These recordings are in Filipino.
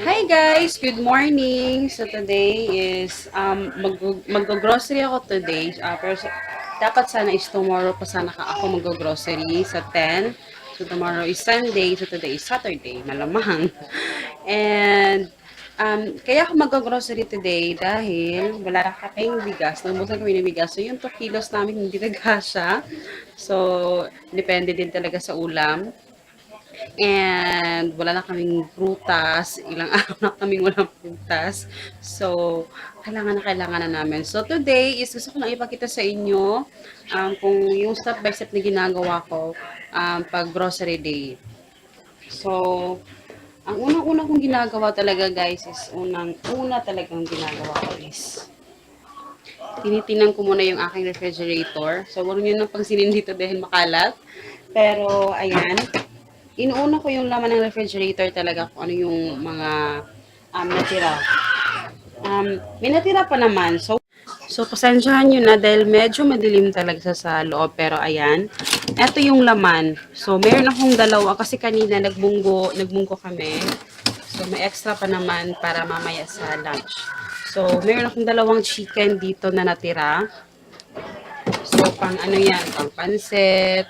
Hi guys, good morning. So today is mag-grocery ako today. Dapat sana is tomorrow pa sana ako mag-grocery sa 10. So tomorrow is Sunday, so today is Saturday, malamang. And kaya ako mag-grocery today dahil wala na kaming bigas. Nabusan kami ng bigas. So yung 2 kilos namin hindi nagkasya. So depende din talaga sa ulam. And wala na kaming prutas, ilang araw na kaming walang prutas. So, kailangan na namin. So, today is gusto ko lang ipakita sa inyo kung yung step by step na ginagawa ko pag grocery day. So, ang unang-unang kong ginagawa talaga guys is unang-una talagang ginagawa ko is tinitingnan ko muna yung aking refrigerator. So, huwag nyo nang pangsinin dito dahil makalat. Pero, ayan, inuuna ko yung laman ng refrigerator talaga kung ano yung mga natira. May natira pa naman. So pasensyahan nyo na dahil medyo madilim talaga sa loob. Pero ayan, eto yung laman. So meron akong dalawa kasi kanina nagbunggo kami. So may extra pa naman para mamaya sa lunch. So meron akong dalawang chicken dito na natira. So, pang ano yan, pang pansit,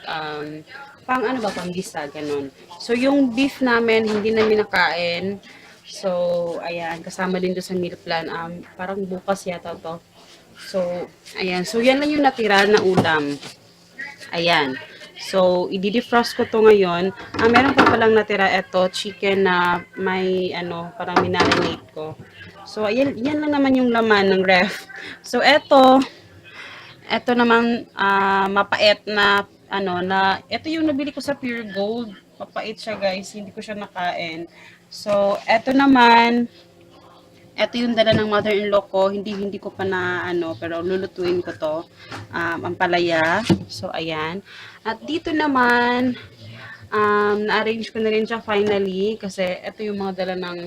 pang ano ba, pang gisa, ganun. So, yung beef namin, hindi namin nakain. So, ayan, kasama din doon sa meal plan. Parang bukas yata to. So, ayan. So, yan lang yung natira na ulam. Ayan. So, i-defrost ko to ngayon. Meron pa palang natira ito, chicken na may, ano, parang minarinate ko. So, ayan, yan lang naman yung laman ng ref. So, eto naman mapait na ano na ito yung nabili ko sa Pure Gold. Mapait siya guys, hindi ko siya nakain. So, eto yung dala ng mother-in-law ko. Hindi ko pa na ano, pero lulutuin ko to. Ang palaya. So, ayan. At dito naman, na-arrange ko na rin siya finally kasi ito yung mga dala ng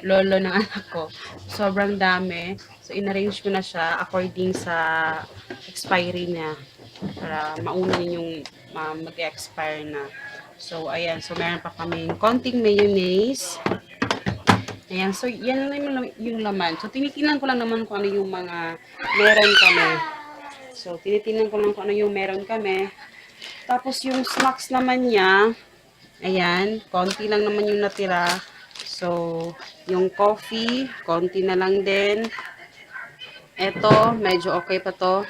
lolo ng anak ko. Sobrang dami. So, in-arrange ko na siya according sa expiry niya para mauna din yung mag-expire na. So, ayan. So, meron pa kaming konting mayonnaise. Ayan. So, yan lang yung laman. So, tinitingnan ko lang naman kung ano yung mga meron kami. So, tinitingnan ko lang kung ano yung meron kami. Tapos yung snacks naman niya, ayan, konti lang naman yung natira. So, yung coffee, konti na lang din. Ito, medyo okay pa to.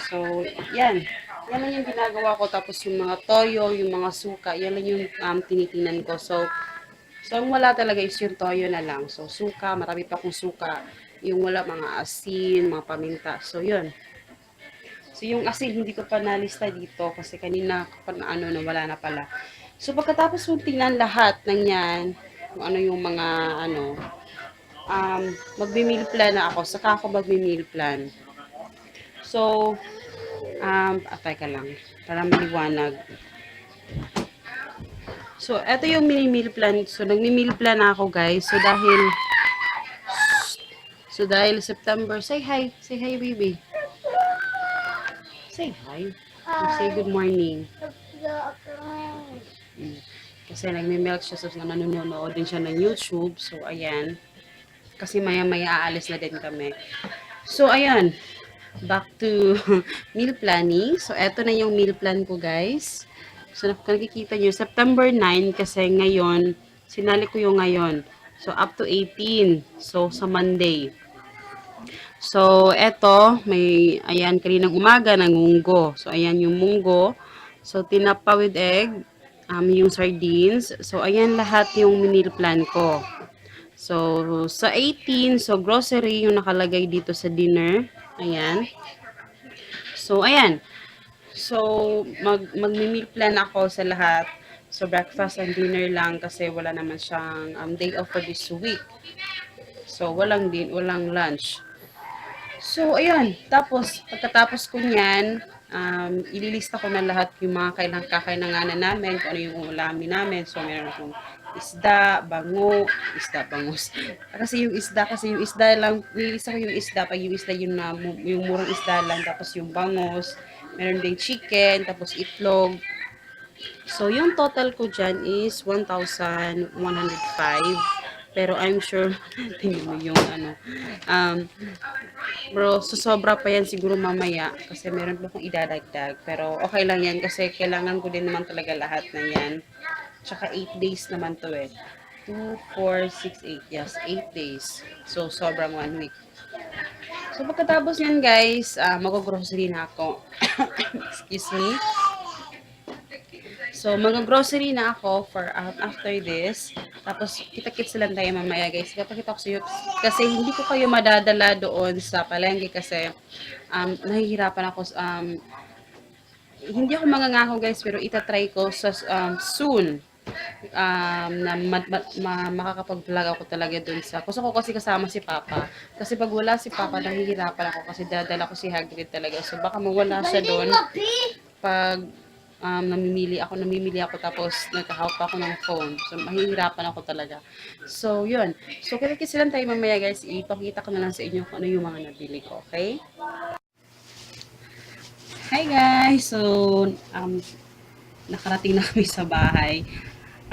So, yan. Yan lang yung ginagawa ko. Tapos yung mga toyo, yung mga suka, yan lang yung tinitingnan ko. So, ang wala talaga is yung toyo na lang. So, suka, marami pa akong suka. Yung wala, mga asin, mga paminta. So, yun. So, yung asin, hindi ko pa nalista dito kasi kanina pa na ano, nawala na pala. So, pagkatapos kong tingnan lahat ng yan, kung ano yung mga, ano, magbi-meal plan na ako, saka ako magbi-meal plan. So, teka lang, para maliwanag. So, eto yung mini-meal plan. So, nagmi-meal plan na ako, guys. So, dahil September, say hi, baby. Say hi. Say good morning. Mm. Kasi nagme-milk siya, so nanonood din siya ng YouTube. So, ayan. Kasi maya-maya aalis na din kami. So, ayan. Back to meal planning. So, eto na yung meal plan ko, guys. So, nakikita nyo, September 9 kasi ngayon, sinali ko yung ngayon. So, up to 18. So, sa Monday. So, eto, ayan, kaninang umaga, munggo. So, ayan yung munggo. So, tinapa with egg, yung sardines. So, ayan lahat yung meal plan ko. So, sa 18, so, grocery yung nakalagay dito sa dinner. Ayan. So, ayan. So, mag-meal plan ako sa lahat. So, breakfast and dinner lang kasi wala naman siyang day off for this week. So, walang lunch. So, ayun. Tapos, pagkatapos ko niyan, ililista ko na lahat yung mga kakainanganan namin, kung ano yung ulamin namin. So, meron akong bangus. Kasi yung isda lang, nililista ko yung isda, pag yung isda yung murang isda lang, tapos yung bangus, meron ding chicken, tapos itlog. So, yung total ko dyan is 1,105. Pero I'm sure, tingnan mo yung ano, um, bro, susobra pa yan siguro mamaya kasi meron pa akong idadagdag. Pero okay lang yan kasi kailangan ko din naman talaga lahat na yan. Tsaka 8 days naman to eh. 2, 4, 6, 8. Yes, 8 days. So, sobrang 1 week. So, pagkatapos yan guys, mag-grocery na ako. Excuse me. So, mag-grocery na ako for after this. Tapos, kita-kits lang tayo mamaya, guys. Kapakita ko sa iyo. Kasi hindi ko kayo madadala doon sa palengke kasi nahihirapan ako. Hindi ako mangangako, guys, pero itatry ko sa soon na makakapag-vlog ako talaga dun sa gusto ko kasi kasama si Papa kasi pag wala si Papa nahihirapan ako kasi dadala ko si Hagrid talaga so baka mawala siya doon pag namimili ako tapos nagkahawak pa ako ng phone so mahihirapan ako talaga so yun so kita-kits lang tayo mamaya guys ipakita ko na lang sa inyo kung ano yung mga nabili ko okay. Hi guys so nakarating na kami sa bahay.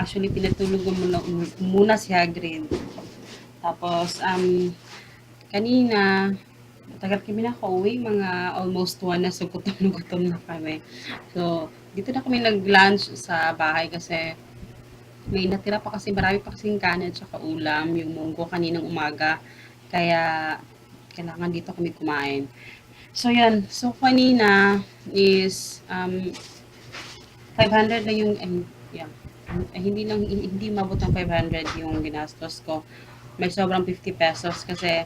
Actually, pinatulog ko muna si Hagrid. Tapos, kanina, matagal kami nakauwi, mga almost 1 na, so gutom na gutom na kami. So, dito na kami nag-lunch sa bahay kasi may natira pa kasi, marami pa kasing kanin at saka ulam, yung munggo kaninang umaga. Kaya, kailangan dito kami kumain. So, yan. So, kanina is, 500 na yung, yeah, hindi mabot ng 500 yung ginastos ko. May sobrang 50 pesos kasi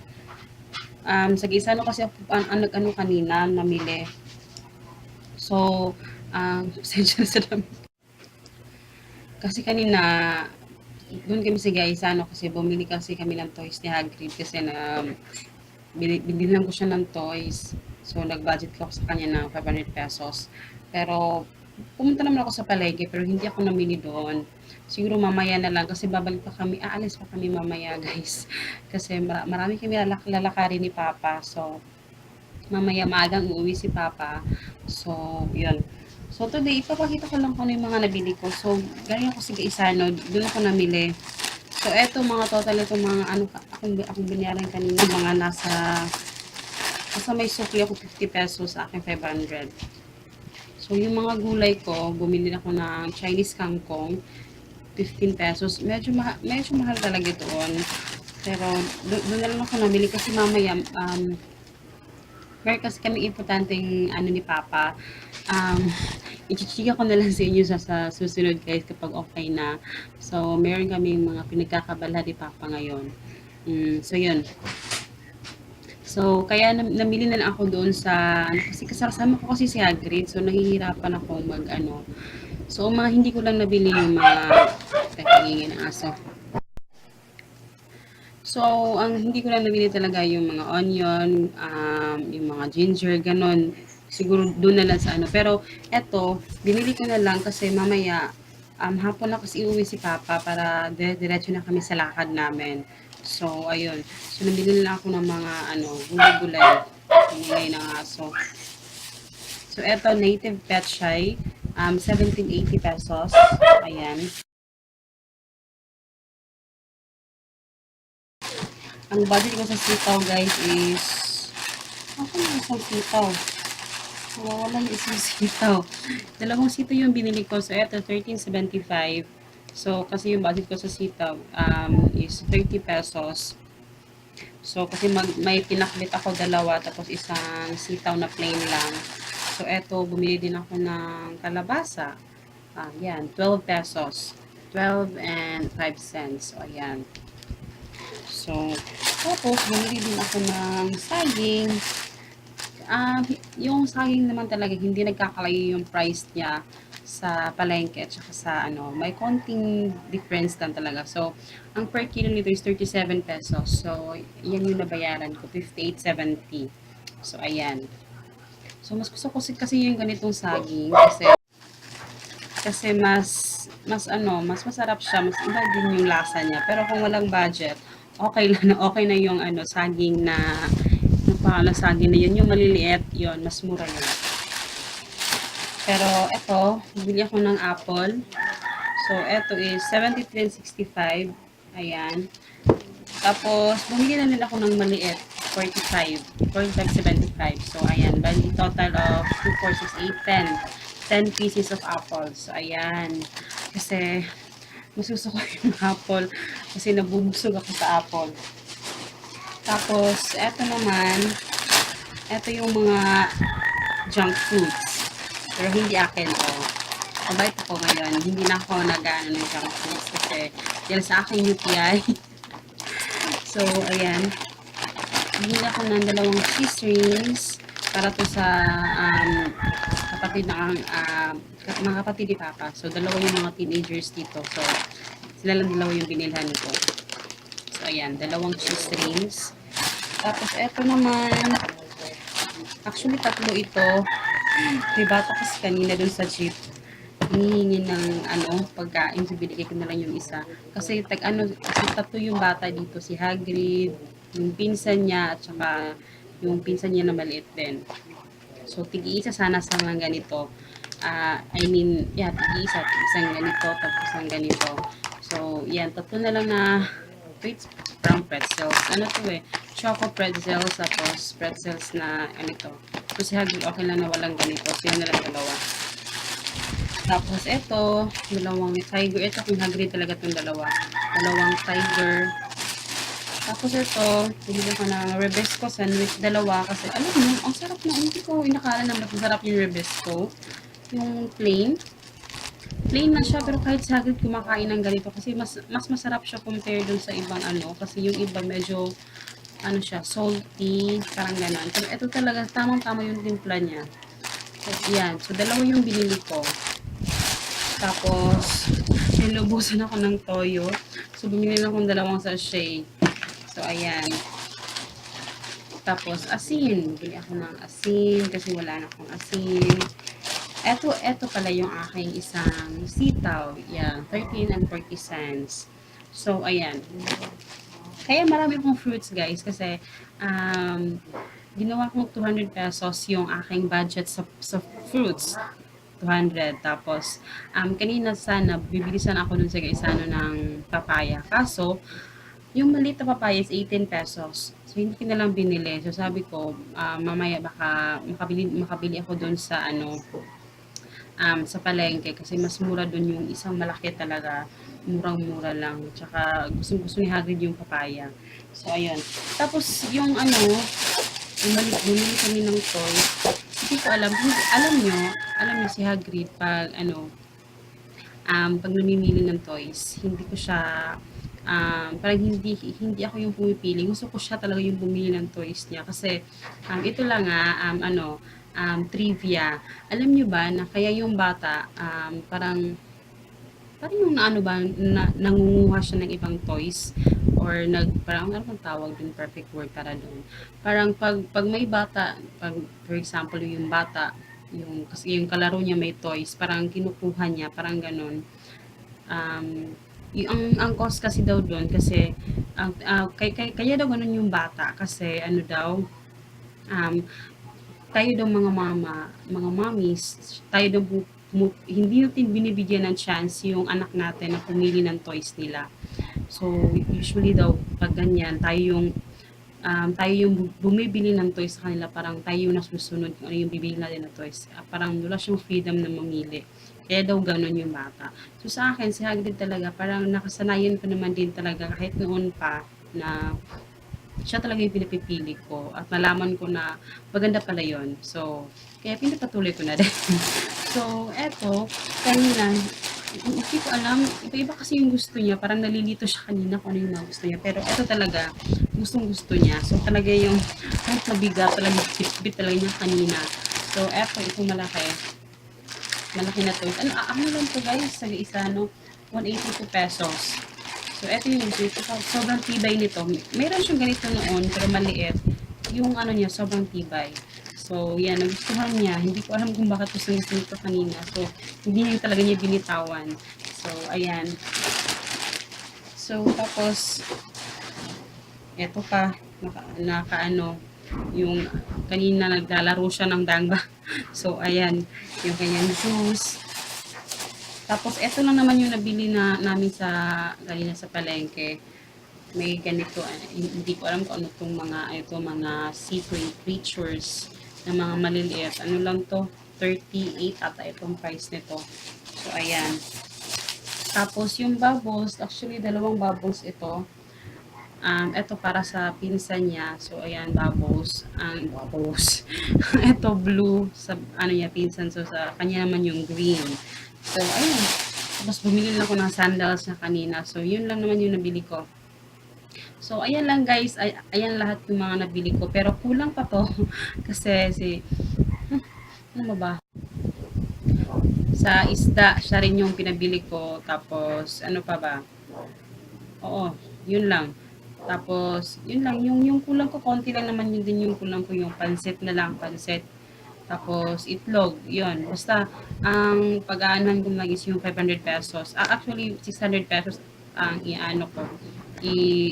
sa Gisano kasi ako ano kanina namili. So, pasensya na sa dami. Kasi kanina doon kami sa Gisano kasi bumili kasi kami ng toys ni Hagrid kasi na binili ko siya ng toys. So, nag-budget ko sa kanya ng 500 pesos. Pero, pumunta naman ako sa palengke pero hindi ako namili doon. Siguro mamaya na lang kasi babalik pa kami, aalis pa kami mamaya guys. Kasi marami kami lalakarin ni Papa. So, mamaya maagang uuwi si Papa. So, yun. So, today, ipapakita ko lang kung ano yung mga nabili ko. So, galing ako sa Gaisano, doon ako namili. So, eto mga total, ito mga ano, akong binayaran kanina, mga nasa may sukli ako 50 pesos sa akin 500. So, yung mga gulay ko, bumili ako ng Chinese kangkong, 15 pesos. Medyo mahal talaga doon. Pero, doon na lang ako namili kasi mamaya, meron kasi kami importanteng ano ni Papa. I-chika ko na lang sa inyo sa susunod guys kapag okay na. So, meron kami mga pinagkakabala ni Papa ngayon. So, yun. So, kaya namili na lang ako doon sa, kasi kasama ko kasi si Hagrid, so nahihirapan ako mag-ano. So, mga hindi ko lang nabili yung mga, hingin ng aso. So, ang hindi ko lang nabili talaga yung mga onion, yung mga ginger, ganon. Siguro doon na lang sa ano. Pero, eto, binili ko na lang kasi mamaya, hapon na kasi iuwi si Papa para diretso na kami sa lakad namin. So, ayun. So, nabili lang ako ng mga, gulay-gulay. Gulay ng aso. So, eto, native pet chai. 1780 pesos. Ayan. Ang budget ko sa sitaw, guys, is... Ako na isang sitaw. Wala na isang sitaw. Dalawang sitaw yung binili ko. So, eto, 13.75. So, kasi yung budget ko sa sitaw is 30 pesos. So, kasi may pinakbit ako dalawa, tapos isang sitaw na plain lang. So, eto, bumili din ako ng kalabasa. Yan, 12 pesos. 12 and 5 cents. So, ayan. So, tapos, bumili din ako ng saging. Yung saging naman talaga, hindi nagkakalayo yung price niya sa palengke at saka sa may konting difference lang talaga. So, ang per kilo nito is 37 pesos. So, yan yung nabayaran ko, 58.70. So, ayan. So, mas gusto ko kasi yung ganitong saging kasi mas masarap siya, mas iba din yung lasa niya. Pero kung walang budget, okay na yung saging na saging na yun, yung maliliit, yun, mas mura yun. Pero, eto, bibili ako ng apple. So, eto is 73.65. Ayan. Tapos, bumili na rin ako ng maliit. 45. 45.75. So, ayan. Bali, total of 2, 4, 6, 8, 10. 10 pieces of apples. So, ayan. Kasi, masusuko yung apple. Kasi nabubusog ako sa apple. Tapos, eto naman, eto yung mga junk foods. Pero hindi akin to. Mabait ako ngayon. Hindi na ako nag-ano ng junk foods kasi dahil sa aking UTI. So, ayan. Bumili ako ng dalawang cheese rings para to sa kapatid ng mga kapatid ni Papa. So, dalawa yung mga teenagers dito. So, sila lang dalawa yung binilhan ko. So, ayan. Dalawang cheese rings. Tapos, eto naman. Actually, tatlo ito. May bata kasi kanina dun sa jeep. Hinihingi ng pagkain. So, binigay ko na lang yung isa. Kasi, kasi tatlo yung bata dito. Si Hagrid, yung pinsan niya, at saka yung pinsan niya na maliit din. So, tig-iisa sana sa mga ganito. Tig-iisa. Isang ganito, tapos isang ganito. So, yan. Tatlo na lang na brown pretzels. Ano to eh? Choco pretzels, tapos pretzels na to. So, si Hagrid okay lang na walang ganito. So, yan na lang dalawa. Tapos, ito, dalawang tiger. Ito, kung Hagrid talaga itong dalawa. Dalawang tiger. Tapos, ito, bibili ko ng Rebisco sandwich. Dalawa. Kasi, alam mo, ang sarap na. Hindi ko inakala na masarap yung Rebisco. Yung plain. Plain na siya, pero kahit sa Hagrid kumakain ng ganito. Kasi, mas masarap siya compare dun sa ibang Kasi, yung iba medyo, siya, salty. Parang ganon. Pero, ito talaga, tamang-tama yung timpla niya. So, yan. So, dalawa yung binili ko. Tapos, nilubusan ako ng toyo. So, bumili na akong dalawang sachet. So, ayan. Tapos, asin. Bili ako ng asin kasi wala na akong asin. Eto pala yung aking isang sitaw. Yan, 13 and 40 cents. So, ayan. Kaya marami akong fruits, guys, kasi ginawa kong 200 pesos yung aking budget sa fruits. 200. Tapos, kanina sana, bibili sana ako dun sa isano ng papaya. Kaso, yung maliit na papaya is 18 pesos. So, hindi ko na lang binili. So, sabi ko, mamaya baka makabili ako dun sa sa palengke. Kasi mas mura dun yung isang malaki talaga. Murang-mura lang. Tsaka, gusto ni Hagrid yung papaya. So, ayun. Tapos, yung bumili kami ng toy. Hindi ko alam. Alam nyo si Hagrid pag pag namimili ng toys, hindi ko siya parang hindi ako yung pumipili. Gusto ko siya talaga yung bumili ng toys niya kasi ito lang trivia. Alam nyo ba na kaya yung bata parang yung nangunguha siya ng ibang toys or parang ano bang tawag din perfect word para doon. Parang pag may bata, for example yung bata, kasi yung kalaro niya may toys, parang kinukuha niya, parang ganun. Ang cause kasi daw doon kasi kaya daw ganun yung bata kasi um, tayo daw mga mga mommies, tayo daw hindi natin binibigyan ng chance yung anak natin na pumili ng toys nila. So, usually daw, pag ganyan, tayo yung bumibili ng toys sa kanila, parang tayo yung nasusunod kung ano yung bibili natin na toys. Parang wala siyang freedom na mamili. Kaya daw ganun yung bata. So, sa akin, si Hagrid talaga, parang nakasanayan ko naman din talaga kahit noon pa na siya talaga yung pinapipili ko at nalaman ko na maganda pala yon. So, kaya pinapatuloy ko na din. So, eto, kanina, hindi ko alam, iba-iba kasi yung gusto niya, parang nalilito siya kanina kung ano yung mga gusto niya, pero eto talaga, gustong gusto niya. So, talaga yung, kahit mabigat, talaga, bit talaga niya kanina. So, eto, ito malaki na to. Ano lang to guys, sa isa, 182 pesos. So, eto yung gusto ko. Sobrang tibay nito. Meron siyang ganito noon, pero maliit. Yung niya, sobrang tibay. So, yan, nagustuhan niya. Hindi ko alam kung bakit gusto nito kanina. So, hindi niya talaga niya binitawan. So, ayan. So, tapos, eto pa, yung kanina naglalaro siya ng dangba. So, ayan, yung kanyang juice. Tapos, eto lang naman yung nabili na namin sa, galing na sa palengke. May ganito, hindi ko alam kung ano itong mga sea creatures na mga maliliit. Ano lang to? 38 ata itong price nito. So, ayan. Tapos, yung bubbles, actually, dalawang bubbles ito. Ito para sa pinsan niya. So, ayan, bubbles. Bubbles. Ito, blue. Sa, ano niya, pinsan. So, sa kanya naman yung green. So, ayan. Tapos, bumili lang ako ng sandals na kanina. So, yun lang naman yung nabili ko. So, ayan lang guys. Ayan lahat yung mga nabili ko. Pero, kulang pa to. Kasi, ano ba? Sa isda, siya rin yung pinabili ko. Tapos, ano pa ba? Oo, yun lang. Tapos, yun lang, yung kulang ko, konti lang naman yun din yung kulang ko, yung pansit na lang, pansit. Tapos, itlog, yun. Basta, ang pag-aanan ko lang is yung 500 pesos. Actually, 600 pesos ang iano ko.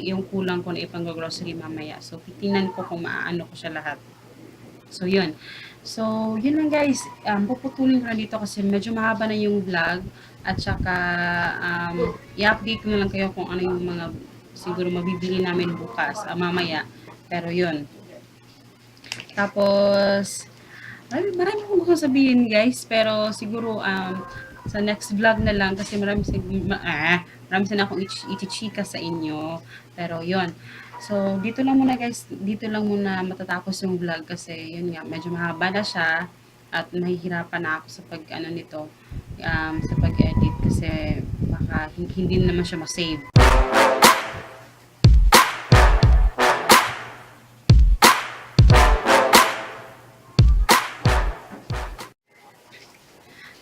Yung kulang ko na ipang-grocery mamaya. So, titingnan ko kung maaano ko siya lahat. So, yun. So, yun lang guys. Puputulin ko na dito kasi medyo mahaba na yung vlog. At saka, i-update ko na lang kayo kung ano yung mga siguro mabibili namin bukas, mamaya. Pero yun. Tapos, marami akong gusto sabihin guys. Pero siguro, sa next vlog na lang kasi marami sana akong ichichika sa inyo. Pero yun. So, dito lang muna guys, dito lang muna matatapos yung vlog kasi yun nga, medyo mahaba na siya at nahihirapan na ako sa pag ano nito, sa pag-edit kasi baka hindi naman siya ma-save.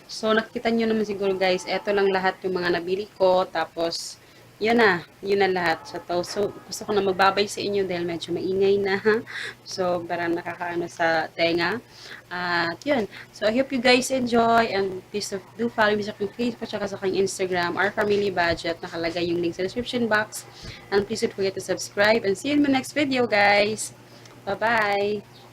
So, nakita nyo naman siguro guys, eto lang lahat yung mga nabili ko. Tapos, yun na lahat sa to. So, gusto ko na magbabay sa inyo dahil medyo maingay na. So, parang nakakaano sa tenga. At yun. So, I hope you guys enjoy and please do follow me sa aking Facebook at sa aking Instagram, Our Family Budget. Nakalagay yung link sa description box. And please don't forget to subscribe and see you in my next video guys. Bye-bye!